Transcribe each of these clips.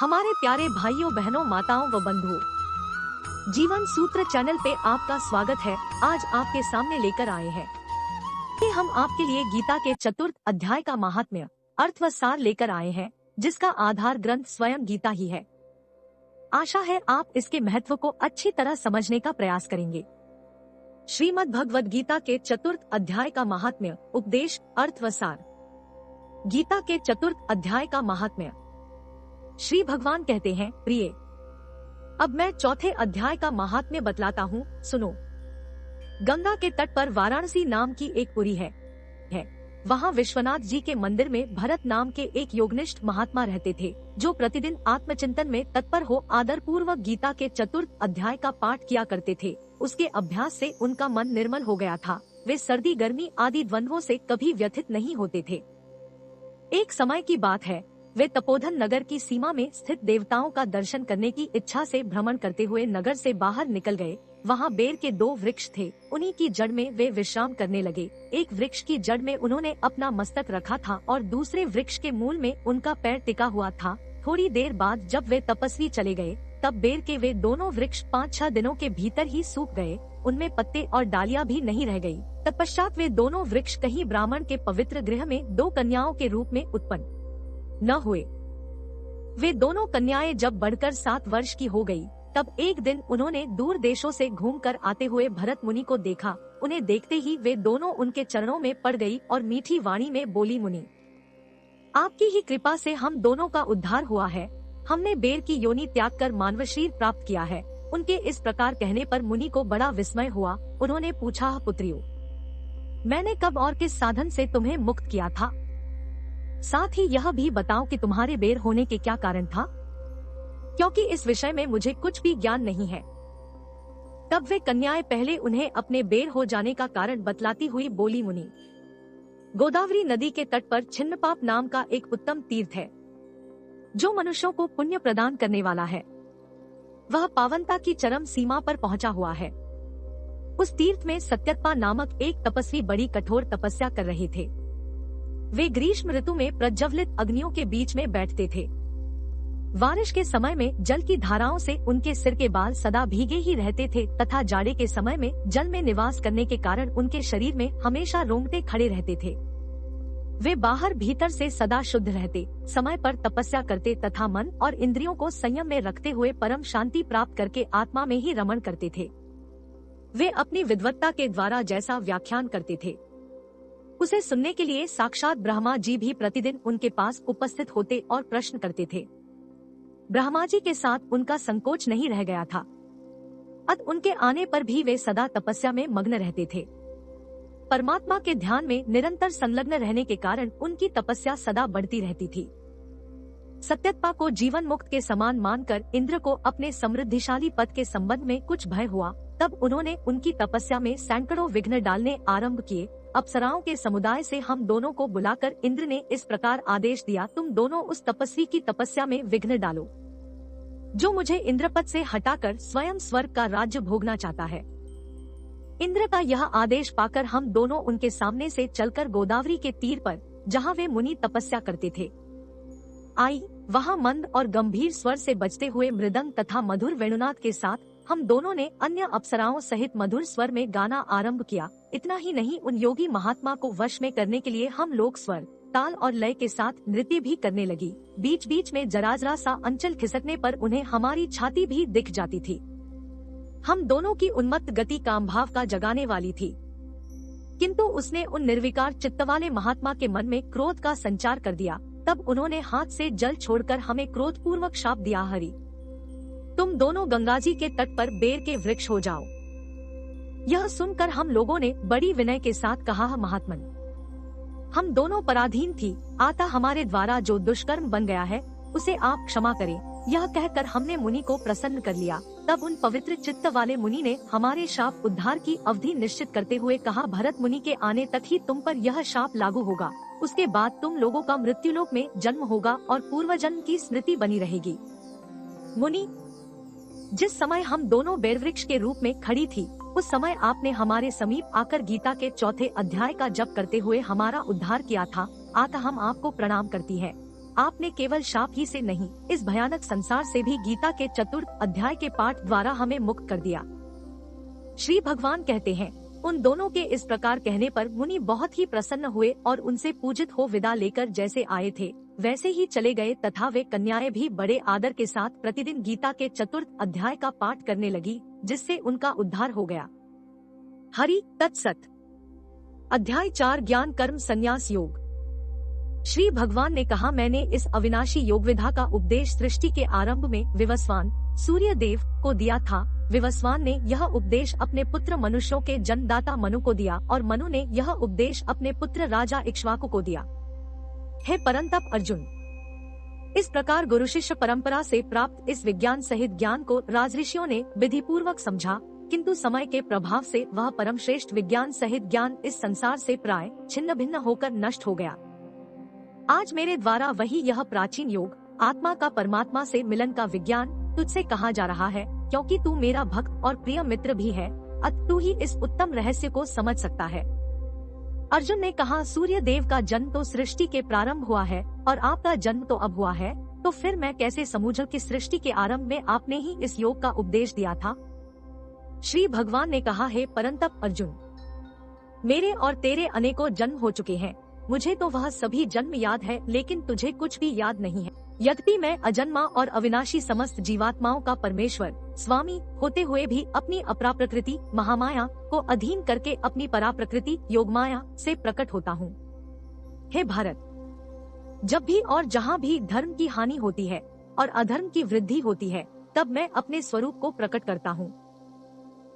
हमारे प्यारे भाइयों बहनों माताओं व बंधुओं, जीवन सूत्र चैनल पे आपका स्वागत है। आज आपके सामने लेकर आए हैं कि हम आपके लिए गीता के चतुर्थ अध्याय का महात्म्य अर्थ व सार लेकर आए हैं, जिसका आधार ग्रंथ स्वयं गीता ही है। आशा है आप इसके महत्व को अच्छी तरह समझने का प्रयास करेंगे। श्रीमद् भगवद गीता के चतुर्थ अध्याय का महात्म्य, उपदेश, अर्थ व सार। गीता के चतुर्थ अध्याय का महात्म्य। श्री भगवान कहते हैं, प्रिय, अब मैं चौथे अध्याय का महात्म्य बतलाता हूँ, सुनो। गंगा के तट पर वाराणसी नाम की एक पुरी है। वहाँ विश्वनाथ जी के मंदिर में भरत नाम के एक योगनिष्ठ महात्मा रहते थे, जो प्रतिदिन आत्मचिंतन में तत्पर हो आदर पूर्वक गीता के चतुर्थ अध्याय का पाठ किया करते थे। उसके अभ्यास से उनका मन निर्मल हो गया था। वे सर्दी गर्मी आदि द्वंद्वों से कभी व्यथित नहीं होते थे। एक समय की बात है, वे तपोधन नगर की सीमा में स्थित देवताओं का दर्शन करने की इच्छा से भ्रमण करते हुए नगर से बाहर निकल गए। वहाँ बेर के 2 वृक्ष थे, उन्हीं की जड़ में वे विश्राम करने लगे। एक वृक्ष की जड़ में उन्होंने अपना मस्तक रखा था और दूसरे वृक्ष के मूल में उनका पैर टिका हुआ था। थोड़ी देर बाद जब वे तपस्वी चले गए, तब बेर के वे दोनों वृक्ष 5-6 दिनों के भीतर ही सूख गए। उनमें पत्ते और डालियां भी नहीं रह गई। तत्पश्चात वे दोनों वृक्ष कहीं ब्राह्मण के पवित्र गृह में 2 कन्याओं के रूप में उत्पन्न न हुए। वे दोनों कन्याएं जब बढ़कर 7 वर्ष की हो गई, तब एक दिन उन्होंने दूर देशों से घूमकर आते हुए भरत मुनि को देखा। उन्हें देखते ही वे दोनों उनके चरणों में पड़ गई और मीठी वाणी में बोली, मुनि, आपकी ही कृपा से हम दोनों का उद्धार हुआ है। हमने बेर की योनि त्याग कर मानव शरीर प्राप्त किया है। उनके इस प्रकार कहने पर मुनि को बड़ा विस्मय हुआ। उन्होंने पूछा, पुत्रियों, मैंने कब और किस साधन से तुम्हें मुक्त किया था? साथ ही यह भी बताओ कि तुम्हारे बेर होने के क्या कारण था, क्योंकि इस विषय में मुझे कुछ भी ज्ञान नहीं है। तब वे कन्याएं पहले उन्हें अपने बेर हो जाने का कारण बतलाती हुई बोली, मुनि, गोदावरी नदी के तट पर छिन्नपाप नाम का एक उत्तम तीर्थ है, जो मनुष्यों को पुण्य प्रदान करने वाला है। वह पावनता की चरम सीमा पर पहुंचा हुआ है। उस तीर्थ में सत्यत्पा नामक एक तपस्वी बड़ी कठोर तपस्या कर रहे थे। वे ग्रीष्म ऋतु में प्रज्वलित अग्नियों के बीच में बैठते थे। बारिश के समय में जल की धाराओं से उनके सिर के बाल सदा भीगे ही रहते थे तथा जाड़े के समय में जल में निवास करने के कारण उनके शरीर में हमेशा रोंगटे खड़े रहते थे। वे बाहर भीतर से सदा शुद्ध रहते, समय पर तपस्या करते तथा मन और इंद्रियों को संयम में रखते हुए परम शांति प्राप्त करके आत्मा में ही रमण करते थे। वे अपनी विद्वत्ता के द्वारा जैसा व्याख्यान करते थे, उसे सुनने के लिए साक्षात ब्रह्मा जी भी प्रतिदिन उनके पास उपस्थित होते और प्रश्न करते थे। ब्रह्मा जी के साथ उनका संकोच नहीं रह गया था। अतः उनके आने पर भी वे सदा तपस्या में मग्न रहते थे। परमात्मा के ध्यान में निरंतर संलग्न रहने के कारण उनकी तपस्या सदा बढ़ती रहती थी। सत्यत्पा को जीवन मुक्त के समान मानकर इंद्र को अपने समृद्धिशाली पद के संबंध में कुछ भय हुआ। तब उन्होंने उनकी तपस्या में सैकड़ों विघ्न डालने आरंभ किए। अप्सराओं के समुदाय से हम दोनों को बुलाकर इंद्र ने इस प्रकार आदेश दिया, तुम दोनों उस तपस्वी की तपस्या में विघ्न डालो, जो मुझे इंद्रपद से हटाकर स्वयं स्वर्ग का राज्य भोगना चाहता है। इंद्र का यह आदेश पाकर हम दोनों उनके सामने से चलकर गोदावरी के तीर पर, जहाँ वे मुनि तपस्या करते थे, आई। वहाँ मंद और गंभीर स्वर से बजते हुए मृदंग तथा मधुर वेणुनाद के साथ हम दोनों ने अन्य अप्सराओं सहित मधुर स्वर में गाना आरंभ किया। इतना ही नहीं, उन योगी महात्मा को वश में करने के लिए हम लोग स्वर, ताल और लय के साथ नृत्य भी करने लगी। बीच बीच में जरा सा अंचल खिसकने पर उन्हें हमारी छाती भी दिख जाती थी। हम दोनों की उन्मत्त गति काम भाव का जगाने वाली थी, किंतु उसने उन निर्विकार चित्त वाले महात्मा के मन में क्रोध का संचार कर दिया। तब उन्होंने हाथ से जल छोड़कर हमें क्रोधपूर्वक शाप दिया, हरि, तुम दोनों गंगाजी के तट पर बेर के वृक्ष हो जाओ। यह सुनकर हम लोगों ने बड़ी विनय के साथ कहा, महात्मन, हम दोनों पराधीन थी, आता हमारे द्वारा जो दुष्कर्म बन गया है उसे आप क्षमा करें। यह कहकर हमने मुनि को प्रसन्न कर लिया। तब उन पवित्र चित्त वाले मुनि ने हमारे शाप उद्धार की अवधि निश्चित करते हुए कहा, भरत मुनि के आने तक ही तुम पर यह शाप लागू होगा। उसके बाद तुम लोगों का मृत्युलोक में जन्म होगा और पूर्व जन्म की स्मृति बनी रहेगी। मुनि, जिस समय हम दोनों बेरवृक्ष के रूप में खड़ी थी, उस समय आपने हमारे समीप आकर गीता के चौथे अध्याय का जप करते हुए हमारा उद्धार किया था। अतः हम आपको प्रणाम करती है। आपने केवल शाप ही से नहीं, इस भयानक संसार से भी गीता के चतुर्थ अध्याय के पाठ द्वारा हमें मुक्त कर दिया। श्री भगवान कहते हैं, उन दोनों के इस प्रकार कहने पर मुनि बहुत ही प्रसन्न हुए और उनसे पूजित हो विदा लेकर जैसे आए थे वैसे ही चले गए, तथा वे कन्याएं भी बड़े आदर के साथ प्रतिदिन गीता के चतुर्थ अध्याय का पाठ करने लगी, जिससे उनका उद्धार हो गया। हरि तत्सत। अध्याय 4 ज्ञान कर्म संन्यास योग। श्री भगवान ने कहा, मैंने इस अविनाशी योग विधा का उपदेश सृष्टि के आरंभ में विवस्वान सूर्य देव को दिया था। विवस्वान ने यह उपदेश अपने पुत्र मनुष्यों के जन्मदाता मनु को दिया और मनु ने यह उपदेश अपने पुत्र राजा इक्ष्वाकु को दिया। हे परंतप अर्जुन, इस प्रकार गुरु शिष्य परंपरा से प्राप्त इस विज्ञान सहित ज्ञान को राजऋषियों ने विधि पूर्वक समझा, किंतु समय के प्रभाव से वह परम श्रेष्ठ विज्ञान सहित ज्ञान इस संसार से प्राय छिन्न भिन्न होकर नष्ट हो गया। आज मेरे द्वारा वही यह प्राचीन योग आत्मा का परमात्मा से मिलन का विज्ञान तुझसे कहा जा रहा है, क्योंकि तू मेरा भक्त और प्रिय मित्र भी है, अतः तू ही इस उत्तम रहस्य को समझ सकता है। अर्जुन ने कहा, सूर्य देव का जन्म तो सृष्टि के प्रारंभ हुआ है और आपका जन्म तो अब हुआ है, तो फिर मैं कैसे समझूं कि सृष्टि के आरंभ में आपने ही इस योग का उपदेश दिया था। श्री भगवान ने कहा, हे परंतप अर्जुन, मेरे और तेरे अनेकों जन्म हो चुके हैं, मुझे तो वह सभी जन्म याद है, लेकिन तुझे कुछ भी याद नहीं है। यद्यपि मैं अजन्मा और अविनाशी समस्त जीवात्माओं का परमेश्वर स्वामी होते हुए भी अपनी अपराप्रकृति महामाया को अधीन करके अपनी पराप्रकृति योगमाया से प्रकट होता हूँ। हे भारत, जब भी और जहाँ भी धर्म की हानि होती है और अधर्म की वृद्धि होती है, तब मैं अपने स्वरूप को प्रकट करता हूँ।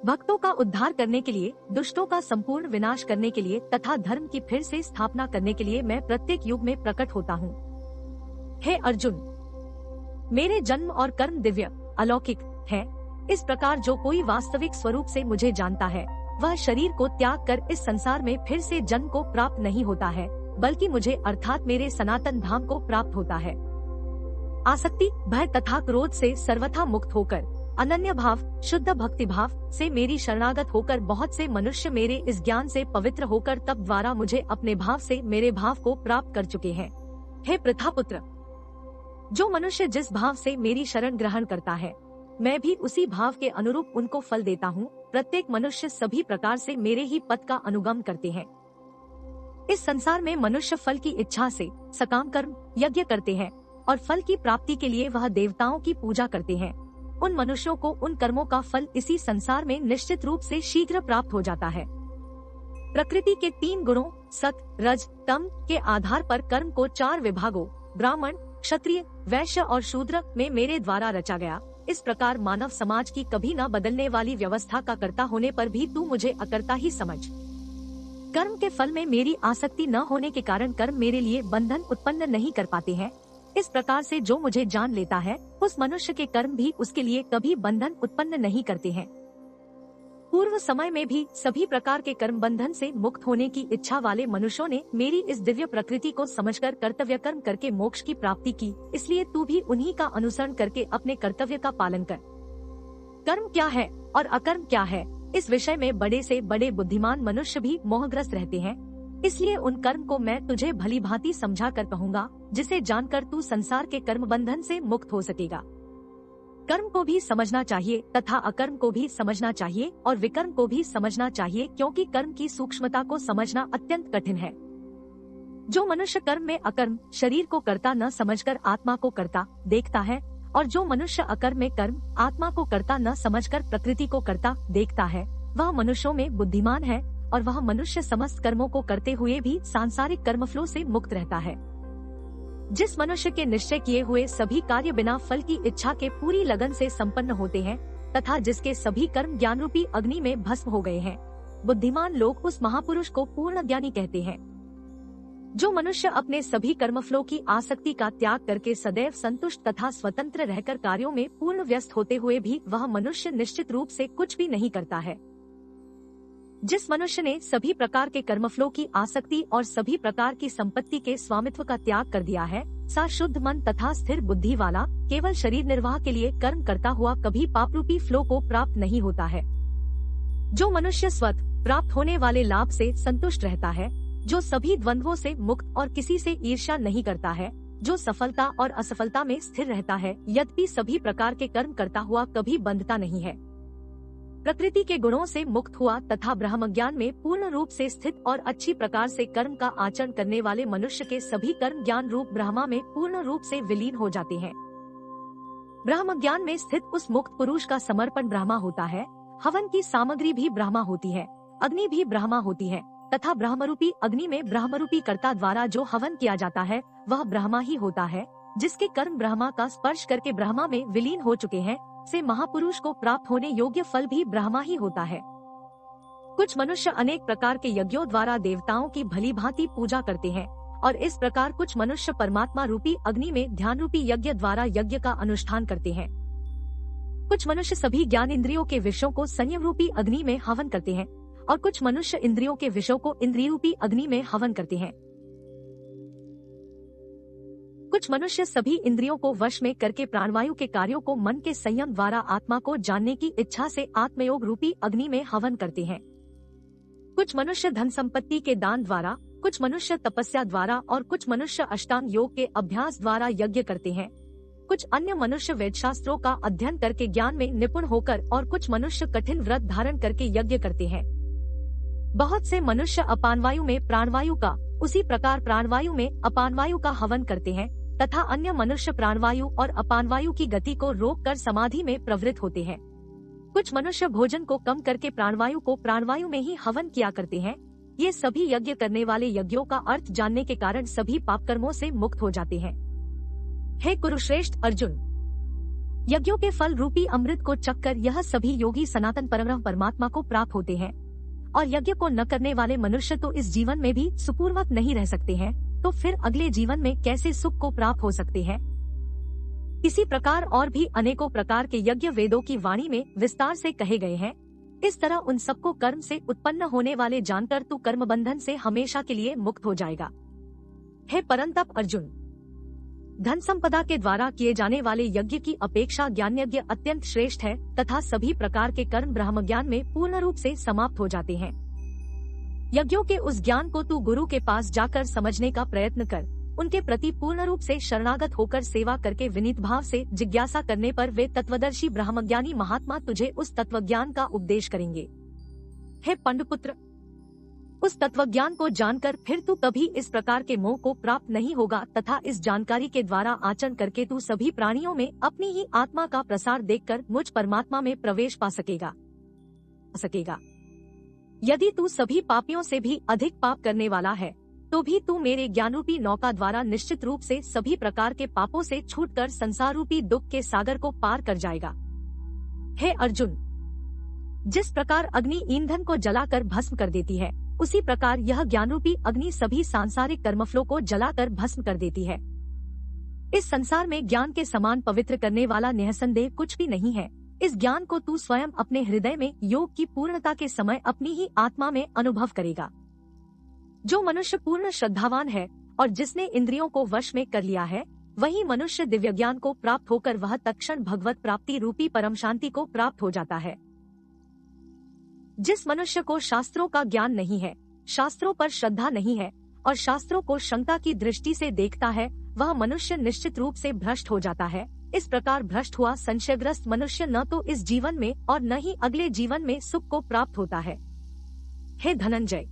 भक्तों का उद्धार करने के लिए, दुष्टों का संपूर्ण विनाश करने के लिए तथा धर्म की फिर से स्थापना करने के लिए मैं प्रत्येक युग में प्रकट होता हूँ। हे अर्जुन, मेरे जन्म और कर्म दिव्य अलौकिक है। इस प्रकार जो कोई वास्तविक स्वरूप से मुझे जानता है, वह शरीर को त्याग कर इस संसार में फिर से जन्म को प्राप्त नहीं होता है, बल्कि मुझे अर्थात मेरे सनातन धाम को प्राप्त होता है। आसक्ति, भय तथा क्रोध से सर्वथा मुक्त होकर अनन्य भाव, शुद्ध भक्ति भाव से मेरी शरणागत होकर बहुत से मनुष्य मेरे इस ज्ञान से पवित्र होकर तप द्वारा मुझे अपने भाव से मेरे भाव को प्राप्त कर चुके हैं। हे प्रथापुत्र, जो मनुष्य जिस भाव से मेरी शरण ग्रहण करता है, मैं भी उसी भाव के अनुरूप उनको फल देता हूँ। प्रत्येक मनुष्य सभी प्रकार से मेरे ही पद का अनुगम करते हैं। इस संसार में मनुष्य फल की इच्छा से सकाम कर्म यज्ञ करते हैं और फल की प्राप्ति के लिए वह देवताओं की पूजा करते हैं। उन मनुष्यों को उन कर्मों का फल इसी संसार में निश्चित रूप से शीघ्र प्राप्त हो जाता है। प्रकृति के 3 गुणों सत, रज, तम के आधार पर कर्म को 4 विभागों ब्राह्मण, क्षत्रिय, वैश्य और शूद्र में मेरे द्वारा रचा गया। इस प्रकार मानव समाज की कभी न बदलने वाली व्यवस्था का कर्ता होने पर भी तू मुझे अकर्ता ही समझ। कर्म के फल में मेरी आसक्ति न होने के कारण कर्म मेरे लिए बंधन उत्पन्न नहीं कर पाते हैं। इस प्रकार से जो मुझे जान लेता है, उस मनुष्य के कर्म भी उसके लिए कभी बंधन उत्पन्न नहीं करते हैं। पूर्व समय में भी सभी प्रकार के कर्म बंधन से मुक्त होने की इच्छा वाले मनुष्यों ने मेरी इस दिव्य प्रकृति को समझकर कर्तव्य कर्म करके मोक्ष की प्राप्ति की। इसलिए तू भी उन्हीं का अनुसरण करके अपने कर्तव्य का पालन कर। कर्म क्या है और अकर्म क्या है, इस विषय में बड़े से बड़े बुद्धिमान मनुष्य भी मोहग्रस्त रहते हैं। इसलिए उन कर्म को मैं तुझे भली भांति समझा कर कहूँगा, जिसे जानकर तू संसार के कर्म बंधन से मुक्त हो सकेगा। कर्म को भी समझना चाहिए तथा अकर्म को भी समझना चाहिए और विकर्म को भी समझना चाहिए, क्योंकि कर्म की सूक्ष्मता को समझना अत्यंत कठिन है। जो मनुष्य कर्म में अकर्म शरीर को करता न समझकर आत्मा को करता देखता है, और जो मनुष्य अकर्म में कर्म आत्मा को करता न समझकर प्रकृति को करता देखता है, वह मनुष्यों में बुद्धिमान है और वह मनुष्य समस्त कर्मों को करते हुए भी सांसारिक कर्मफलों से मुक्त रहता है। जिस मनुष्य के निश्चय किए हुए सभी कार्य बिना फल की इच्छा के पूरी लगन से संपन्न होते हैं तथा जिसके सभी कर्म ज्ञान रूपी अग्नि में भस्म हो गए हैं, बुद्धिमान लोग उस महापुरुष को पूर्ण ज्ञानी कहते हैं। जो मनुष्य अपने सभी कर्मफलों की आसक्ति का त्याग करके सदैव संतुष्ट तथा स्वतंत्र रहकर कार्यों में पूर्ण व्यस्त होते हुए भी वह मनुष्य निश्चित रूप से कुछ भी नहीं करता है। जिस मनुष्य ने सभी प्रकार के कर्मफलों की आसक्ति और सभी प्रकार की संपत्ति के स्वामित्व का त्याग कर दिया है, सा शुद्ध मन तथा स्थिर बुद्धि वाला केवल शरीर निर्वाह के लिए कर्म करता हुआ कभी पापरूपी फलों को प्राप्त नहीं होता है। जो मनुष्य स्वतः प्राप्त होने वाले लाभ से संतुष्ट रहता है, जो सभी द्वंद्वों से मुक्त और किसी से ईर्ष्या नहीं करता है, जो सफलता और असफलता में स्थिर रहता है, यद्यपि सभी प्रकार के कर्म करता हुआ कभी बंधता नहीं है। प्रकृति के गुणों से मुक्त हुआ तथा ब्रह्म ज्ञान में पूर्ण रूप से स्थित और अच्छी प्रकार से कर्म का आचरण करने वाले मनुष्य के सभी कर्म ज्ञान रूप ब्रह्मा में पूर्ण रूप से विलीन हो जाते हैं। ब्रह्म ज्ञान में स्थित उस मुक्त पुरुष का समर्पण ब्रह्मा होता है। हवन की सामग्री भी ब्रह्मा होती है, अग्नि भी ब्रह्मा होती है तथा ब्रह्मरूपी अग्नि में ब्रह्मरूपी कर्ता द्वारा जो हवन किया जाता है वह ब्रह्मा ही होता है। जिसके कर्म ब्रह्मा का स्पर्श करके ब्रह्मा में विलीन हो चुके हैं, से महापुरुष को प्राप्त होने योग्य फल भी ब्रह्मा ही होता है। कुछ मनुष्य अनेक प्रकार के यज्ञों द्वारा देवताओं की भली भांति पूजा करते हैं और इस प्रकार कुछ मनुष्य परमात्मा रूपी अग्नि में ध्यान रूपी यज्ञ द्वारा यज्ञ का अनुष्ठान करते हैं। कुछ मनुष्य सभी ज्ञान इंद्रियों के विषयों को संयम रूपी अग्नि में हवन करते हैं और कुछ मनुष्य इंद्रियों के विषयों को इंद्रिय रूपी अग्नि में हवन करते हैं। कुछ मनुष्य सभी इंद्रियों को वश में करके प्राणवायु के कार्यों को मन के संयम द्वारा आत्मा को जानने की इच्छा से आत्मयोग रूपी अग्नि में हवन करते हैं। कुछ मनुष्य धन संपत्ति के दान द्वारा, कुछ मनुष्य तपस्या द्वारा और कुछ मनुष्य अष्टांग योग के अभ्यास द्वारा यज्ञ करते हैं। कुछ अन्य मनुष्य वेद शास्त्रों का अध्ययन करके ज्ञान में निपुण होकर और कुछ मनुष्य कठिन व्रत धारण करके यज्ञ करते हैं। बहुत से मनुष्य अपानवायु में प्राणवायु का, उसी प्रकार प्राणवायु में अपानवायु का हवन करते हैं तथा अन्य मनुष्य प्राणवायु और अपानवायु की गति को रोककर समाधि में प्रवृत्त होते हैं। कुछ मनुष्य भोजन को कम करके प्राणवायु को प्राणवायु में ही हवन किया करते हैं। ये सभी यज्ञ करने वाले यज्ञों का अर्थ जानने के कारण सभी पाप कर्मों से मुक्त हो जाते हैं। हे कुरुश्रेष्ठ अर्जुन, यज्ञों के फल रूपी अमृत को चखकर यह सभी योगी सनातन परम परमात्मा को प्राप्त होते हैं और यज्ञ को न करने वाले मनुष्य तो इस जीवन में भी सुखपूर्वक नहीं रह सकते हैं, तो फिर अगले जीवन में कैसे सुख को प्राप्त हो सकते हैं। इसी प्रकार और भी अनेकों प्रकार के यज्ञ वेदों की वाणी में विस्तार से कहे गए हैं। इस तरह उन सबको कर्म से उत्पन्न होने वाले जानकर तू कर्म बंधन से हमेशा के लिए मुक्त हो जाएगा। हे परंतप अर्जुन, धन संपदा के द्वारा किए जाने वाले यज्ञ की अपेक्षा ज्ञान यज्ञ अत्यंत श्रेष्ठ है तथा सभी प्रकार के कर्म ब्रह्म ज्ञान में पूर्ण रूप से समाप्त हो जाते हैं। यज्ञों के उस ज्ञान को तू गुरु के पास जाकर समझने का प्रयत्न कर। उनके प्रति पूर्ण रूप से शरणागत होकर सेवा करके विनीत भाव से जिज्ञासा करने पर वे तत्वदर्शी ब्रह्मज्ञानी महात्मा तुझे उस तत्वज्ञान का उपदेश करेंगे। हे पंडुपुत्र, उस तत्वज्ञान को जानकर फिर तू कभी इस प्रकार के मोह को प्राप्त नहीं होगा तथा इस जानकारी के द्वारा आचरण करके तू सभी प्राणियों में अपनी ही आत्मा का प्रसार देखकर मुझ परमात्मा में प्रवेश पा सकेगा। यदि तू सभी पापियों से भी अधिक पाप करने वाला है तो भी तू मेरे ज्ञान रूपी नौका द्वारा निश्चित रूप से सभी प्रकार के पापों से छूटकर संसार रूपी दुख के सागर को पार कर जाएगा। हे अर्जुन, जिस प्रकार अग्नि ईंधन को जलाकर भस्म कर देती है, उसी प्रकार यह ज्ञान रूपी अग्नि सभी सांसारिक कर्मफलों को जलाकर भस्म कर देती है। इस संसार में ज्ञान के समान पवित्र करने वाला निःसंदेह कुछ भी नहीं है। इस ज्ञान को तू स्वयं अपने हृदय में योग की पूर्णता के समय अपनी ही आत्मा में अनुभव करेगा। जो मनुष्य पूर्ण श्रद्धावान है और जिसने इंद्रियों को वश में कर लिया है, वही मनुष्य दिव्य ज्ञान को प्राप्त होकर वह तत्क्षण भगवत प्राप्ति रूपी परम शांति को प्राप्त हो जाता है। जिस मनुष्य को शास्त्रों का ज्ञान नहीं है, शास्त्रों पर श्रद्धा नहीं है और शास्त्रों को शंका की दृष्टि से देखता है, वह मनुष्य निश्चित रूप से भ्रष्ट हो जाता है। इस प्रकार भ्रष्ट हुआ संशयग्रस्त मनुष्य न तो इस जीवन में और न ही अगले जीवन में सुख को प्राप्त होता है। हे धनंजय,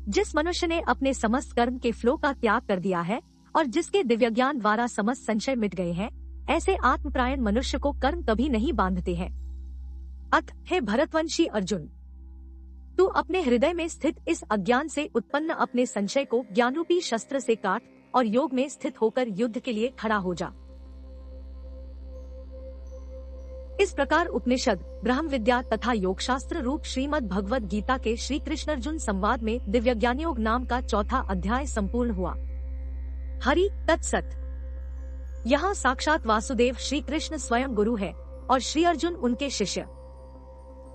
जिस मनुष्य ने अपने समस्त कर्म के फ्लो का त्याग कर दिया है और जिसके दिव्य ज्ञान द्वारा समस्त संशय मिट गए हैं, ऐसे आत्मप्रायण मनुष्य को कर्म कभी नहीं बांधते हैं। अत हे भरतवंशी अर्जुन, तू अपने हृदय में स्थित इस अज्ञान से उत्पन्न अपने संशय को ज्ञान रूपी शस्त्र से काट और योग में स्थित होकर युद्ध के लिए खड़ा हो जा। इस प्रकार उपनिषद, ब्रह्म विद्या तथा योग शास्त्र रूप श्रीमद् भगवद गीता के श्री कृष्ण अर्जुन संवाद में दिव्य ज्ञान योग नाम का चौथा अध्याय संपूर्ण हुआ। हरि तत्सत। यहाँ साक्षात वासुदेव श्री कृष्ण स्वयं गुरु है और श्री अर्जुन उनके शिष्य।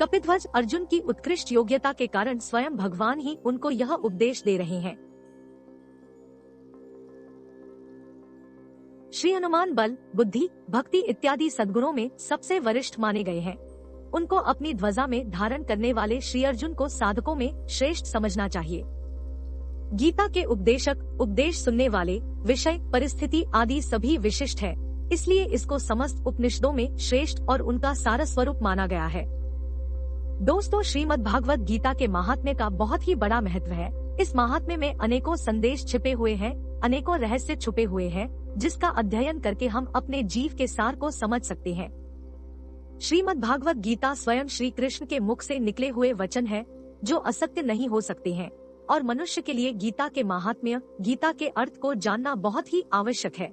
कपिध्वज अर्जुन की उत्कृष्ट योग्यता के कारण स्वयं भगवान ही उनको यह उपदेश दे रहे हैं। श्री हनुमान बल, बुद्धि, भक्ति इत्यादि सद्गुणों में सबसे वरिष्ठ माने गए हैं। उनको अपनी ध्वजा में धारण करने वाले श्री अर्जुन को साधकों में श्रेष्ठ समझना चाहिए। गीता के उपदेशक, उपदेश सुनने वाले, विषय, परिस्थिति आदि सभी विशिष्ट है, इसलिए इसको समस्त उपनिषदों में श्रेष्ठ और उनका सार स्वरूप माना गया है। दोस्तों, श्रीमद् भागवत गीता के महात्म्य का बहुत ही बड़ा महत्व है। इस महात्म्य में अनेकों संदेश छिपे हुए हैं, अनेकों रहस्य छुपे हुए हैं, जिसका अध्ययन करके हम अपने जीव के सार को समझ सकते हैं। श्रीमद् भागवत गीता स्वयं श्री कृष्ण के मुख से निकले हुए वचन है, जो असत्य नहीं हो सकते हैं, और मनुष्य के लिए गीता के महात्म्य, गीता के अर्थ को जानना बहुत ही आवश्यक है।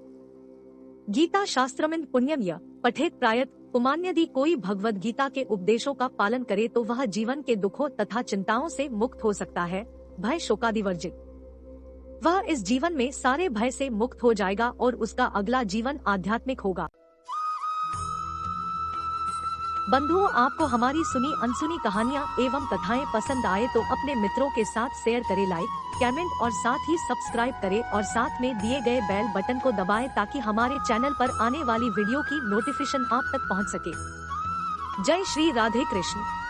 गीता शास्त्रमिन पुण्यम य पठेत प्रायत पुमान्। यदि कोई भगवद गीता के उपदेशों का पालन करे तो वह जीवन के दुखों तथा चिंताओं से मुक्त हो सकता है, भय शोकादि वर्जित। वह इस जीवन में सारे भय से मुक्त हो जाएगा और उसका अगला जीवन आध्यात्मिक होगा। बंधुओं, आपको हमारी सुनी अनसुनी कहानियाँ एवं कथाएं पसंद आए तो अपने मित्रों के साथ शेयर करें, लाइक, कमेंट और साथ ही सब्सक्राइब करें और साथ में दिए गए बेल बटन को दबाएं ताकि हमारे चैनल पर आने वाली वीडियो की नोटिफिकेशन आप तक पहुंच सके। जय श्री राधे कृष्ण।